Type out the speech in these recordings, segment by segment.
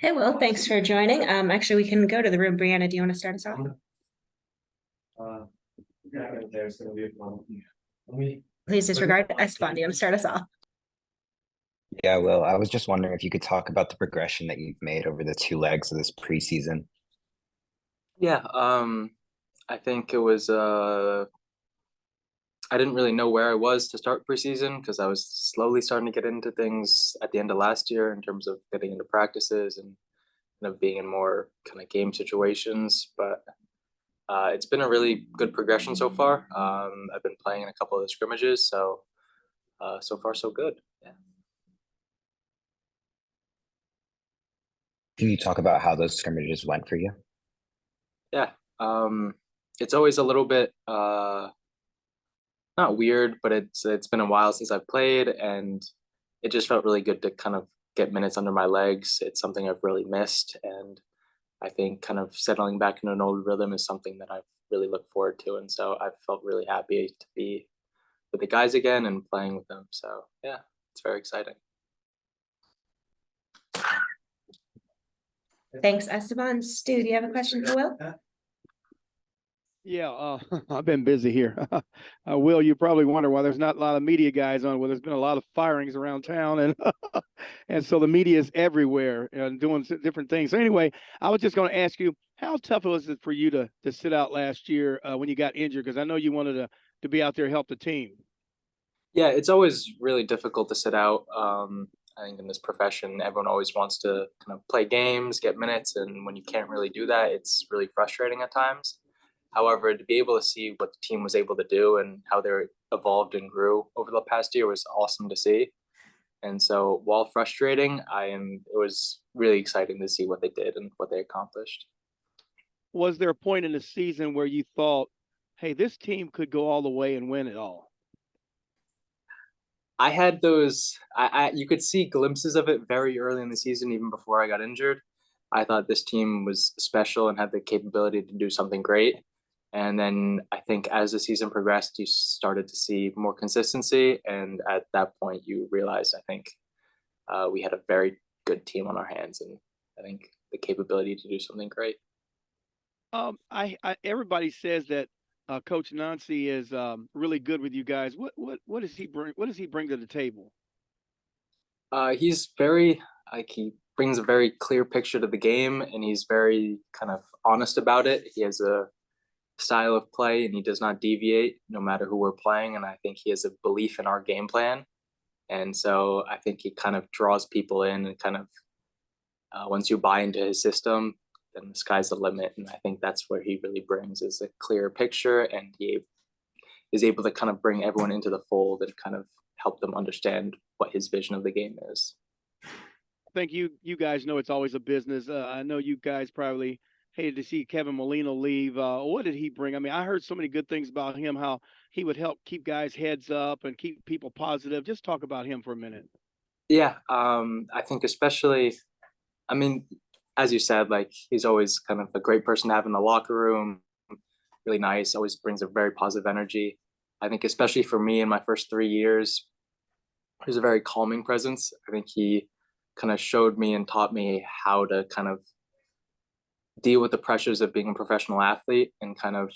Hey, Will, thanks for joining. Actually, we can go to the room. Brianna, do you want to start us off? Uh, yeah, there's gonna be a problem. Let me. Please disregard Esteban. Do you want to start us off? Yeah, well, I was just wondering if you could talk about the progression that you've made over the two legs of this preseason. Yeah, I think it was I didn't really know where I was to start preseason because I was slowly starting to get into things at the end of last year in terms of getting into practices and kind of being in more kind of game situations. But it's been a really good progression so far. I've been playing in a couple of the scrimmages, so so far so good. Yeah. Can you talk about how those scrimmages went for you? Yeah. It's always a little bit not weird, but it's been a while since I've played, and it just felt really good to kind of get minutes under my legs. It's something I've really missed, and I think kind of settling back into an old rhythm is something that I've really looked forward to, and so I've felt really happy to be with the guys again and playing with them. So yeah, it's very exciting. Thanks, Esteban. Stu, do you have a question for Will? Yeah, I've been busy here. Will, you probably wonder why there's not a lot of media guys on. Well, there's been a lot of firings around town, and and so the media is everywhere and doing different things. So anyway, I was just going to ask you, how tough was it for you to sit out last year when you got injured? Because I know you wanted to be out there and help the team. Yeah, it's always really difficult to sit out. I think in this profession, everyone always wants to kind of play games, get minutes, and when you can't really do that, it's really frustrating at times. However, to be able to see what the team was able to do and how they evolved and grew over the past year was awesome to see. And so, while frustrating, it was really exciting to see what they did and what they accomplished. Was there a point in the season where you thought, hey, this team could go all the way and win it all? I had those. You could see glimpses of it very early in the season, even before I got injured. I thought this team was special and had the capability to do something great. And then I think as the season progressed, you started to see more consistency. And at that point, you realized, I think, we had a very good team on our hands, and I think the capability to do something great. I everybody says that Coach Nancy is really good with you guys. What does he bring? What does he bring to the table? He's very like he brings a very clear picture to the game, and he's very kind of honest about it. He has a style of play, and he does not deviate no matter who we're playing. And I think he has a belief in our game plan, and so I think he kind of draws people in, and kind of once you buy into his system, then the sky's the limit. And I think that's where he really brings is a clear picture, and he is able to kind of bring everyone into the fold and kind of help them understand what his vision of the game is. I think you guys know it's always a business. I know you guys probably hated to see Kevin Molino leave. What did he bring? I mean, I heard so many good things about him, how he would help keep guys' heads up and keep people positive. Just talk about him for a minute. Yeah, I think especially, I mean, as you said, like he's always kind of a great person to have in the locker room. Really nice, always brings a very positive energy. I think especially for me in my first 3 years, he was a very calming presence. I think he kind of showed me and taught me how to kind of deal with the pressures of being a professional athlete and kind of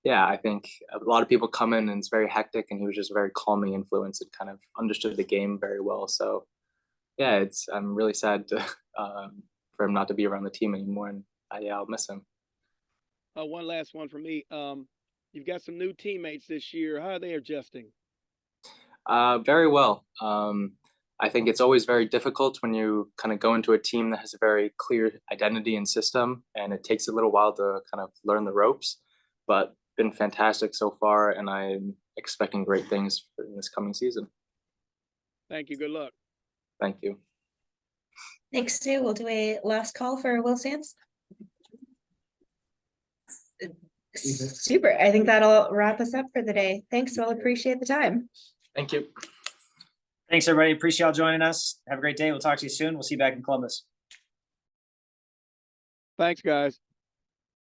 yeah, I think a lot of people come in and it's very hectic, and he was just a very calming influence and kind of understood the game very well. So yeah, it's I'm really sad to for him not to be around the team anymore, and yeah, I'll miss him. One last one for me. You've got some new teammates this year. How are they adjusting? Very well. I think it's always very difficult when you kind of go into a team that has a very clear identity and system, and it takes a little while to kind of learn the ropes. But been fantastic so far, and I'm expecting great things in this coming season. Thank you. Good luck. Thank you. Thanks, Stu. We'll do a last call for Will Sands. Super. I think that'll wrap us up for the day. Thanks, Will. Appreciate the time. Thank you. Thanks, everybody. Appreciate y'all joining us. Have a great day. We'll talk to you soon. We'll see you back in Columbus. Thanks, guys.